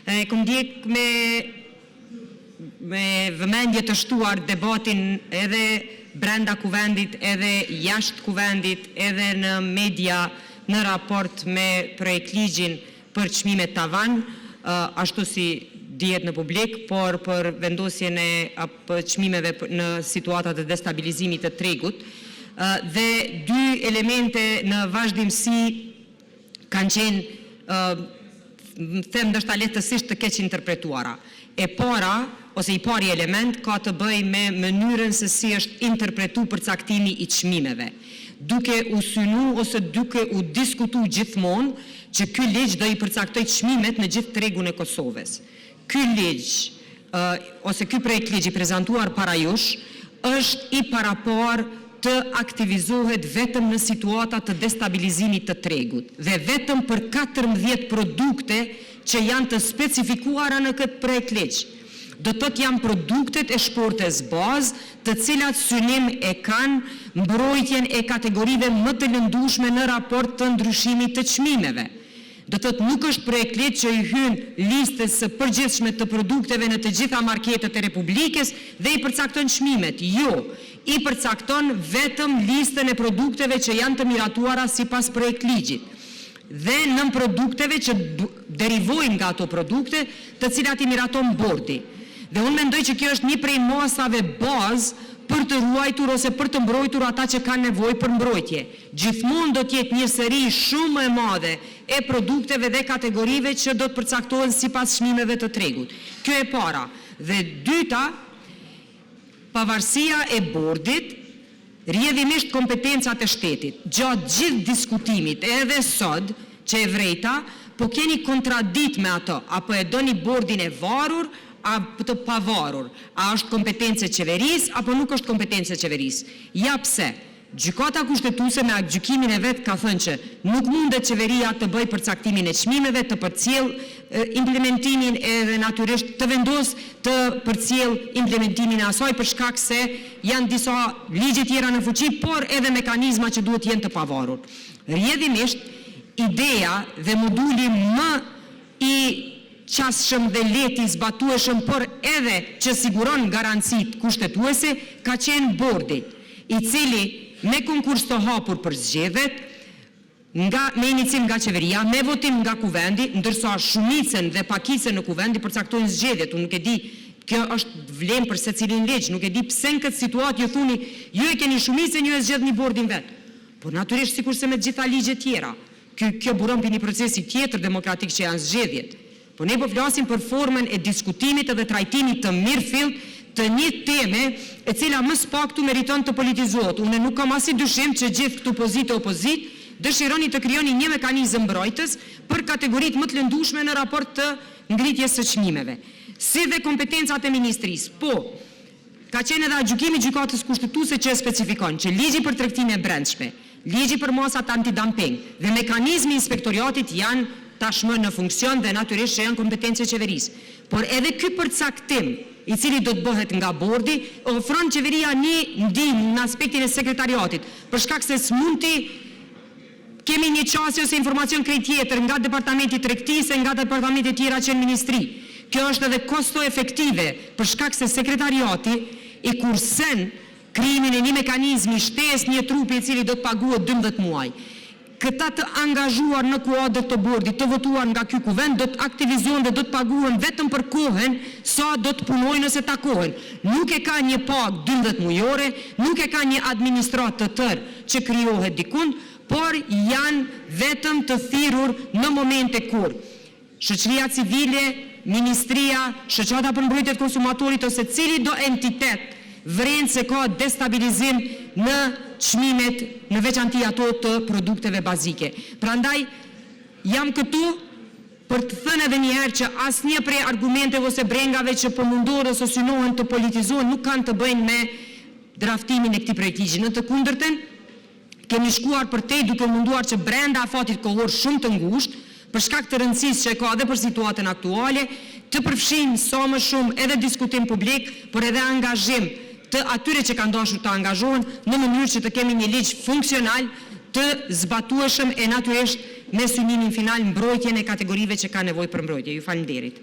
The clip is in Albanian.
Kom ndjek me vëmendje të shtuar debatin edhe brenda kuvendit, edhe jashtë kuvendit, edhe në media në raport me projektligjin për çmimet tavan, ashtu si dihet në publik, por për vendosjen e çmimeve në situatat e destabilizimit të tregut. Dhe dy elemente në vazhdimsi kanë qenë, them ndoshta lehtësisht të keq interpretuara. E para, ose i pari element, ka të bëj me mënyrën se si është interpretu përcaktimi i çmimeve, duke u synu ose duke u diskutu gjithmonë që ky ligj do i përcaktoj çmimet në gjithë tregun e Kosovës. Ky ligj, ose ky projekt ligj i prezantuar para jush, është i parapar të aktivizohet vetëm në situata të destabilizimit të tregut dhe vetëm për 14 produkte që janë të specifikuara në këtë projekt ligj. Do të thotë janë produktet e shportes bazë, të cilat synim e kanë mbrojtjen e kategorive më të lëndueshme në raport të ndryshimit të çmimeve. Do të thotë nuk është projekt ligj që i hyn listës së përgjithshme të produkteve në të gjitha marketet e Republikës dhe i përcakton çmimet. Jo, i përcakton vetëm listën e produkteve që janë të miratuara sipas projekt ligjit. Dhe nën produkteve që derivojnë nga ato produkte, të cilat i miraton bordi. Dhe unë mendoj që kjo është një prej masave bazë për të ruajtur ose për të mbrojtur ata që kanë nevojë për mbrojtje. Gjithmonë do të jetë një seri shumë e madhe e produkteve dhe kategorive që do të përcaktohen sipas çmimeve të tregut. Kjo e para. Dhe dyta, pavarësia e bordit, rrjedhimisht kompetencat e shtetit. Gjatë gjithë diskutimit, edhe sot, që e vrejta, po keni kontradikt me ato, apo e doni bordin e varur, apo të pavarur. A është kompetencë e qeverisë, apo nuk është kompetencë e qeverisë? Ja pse? Gjykata kushtetuese me gjykimin e vet ka thënë që nuk mundet qeveria të bëjë përcaktimin e çmimeve, të përcjell implementimin edhe natyrisht të vendos të përcjell implementimin e asaj për shkak se janë disa ligje tjera në fuqi, por edhe mekanizma që duhet jenë të pavarur. Rrjedhimisht, ideja dhe moduli më i qasshëm dhe lehti zbatueshëm, por edhe që siguron garancit kushtetuese, ka qenë bordi, i cili me konkurs të hapur për zgjedhjet, me inicim nga qeveria, me votim nga kuvendi, ndërsa shumicën dhe pakicën në kuvendi përcaktojnë zgjedhjet. Unë nuk e di, kjo është vlen për secilin ligj, nuk e di pse në këtë situatë ju thuni, ju e keni shumicën, ju e zgjedhni bordin vet. Por natyrisht sikurse me të gjitha ligjet tjera. Kjo buron për një procesi tjetër demokratik që janë zgjedhjet. Po ne po flasim për formën e diskutimit edhe trajtimit të mirëfillt të një teme e cila më së paktu meriton të politizohet. Unë nuk kam asnjë dyshim që gjithë këtu pozitë e opozit dëshironi të krijoni një mekanizëm mbrojtës për kategoritë më të lëndueshme në raport të ngritjes së çmimeve. Si dhe kompetencat e ministrisë. Po, ka qenë edhe gjykimi i gjykatës kushtetuese që e specifikon që ligji për tregtinë e brendshme, ligji për masat antidumping dhe mekanizmi i inspektoriatit janë tashmë në funksion dhe natyrisht që janë kompetencë e qeverisë. Por edhe ky përcaktim, i cili do të bëhet nga bordi, ofron qeveria një ndihmë në aspektin e sekretariatit, për shkak se s'mund kemi një qasje ose informacion krejt tjetër nga departamenti tregtisë, nga departamente tjera që në ministri. Kjo është edhe kosto efektive, për shkak se sekretariati i kursen krijimin e një mekanizmi shtesë një trupi i cili do të paguhet 12 muaj. Këta të angazhuar në kuadër të bordit, të votuar nga ky kuvend, do të aktivizohen dhe do të paguhen vetëm për kohën sa do të punojnë ose takohen. Nuk e ka një pagë 12 mujore, nuk e ka një administrat të tërë që krijohet dikund, por janë vetëm të thirrur në momente kur shoqëria civile, ministria, shoqata për mbrojtje të konsumatorit ose cili do entitet vren se ka destabilizim në çmimet, në veçanti ato të produkteve bazike. Prandaj jam këtu për të thënë edhe një herë që asnjë prej argumenteve ose brengave që po mundohen ose synohen të politizohen nuk kanë të bëjnë me draftimin e këtij projekti. Në të kundërtën, kemi shkuar përtej duke munduar që brenda afatit kohor shumë të ngushtë, për shkak të rëndësisë që e ka edhe për situatën aktuale, të përfshijmë sa më shumë edhe diskutim publik, por edhe angazhim të atyre që kanë dashur të angazhohen në mënyrë që të kemi një ligj funksional, të zbatueshëm e natyrisht me synimin final mbrojtjen e kategorive që kanë nevojë për mbrojtje. Ju falenderit.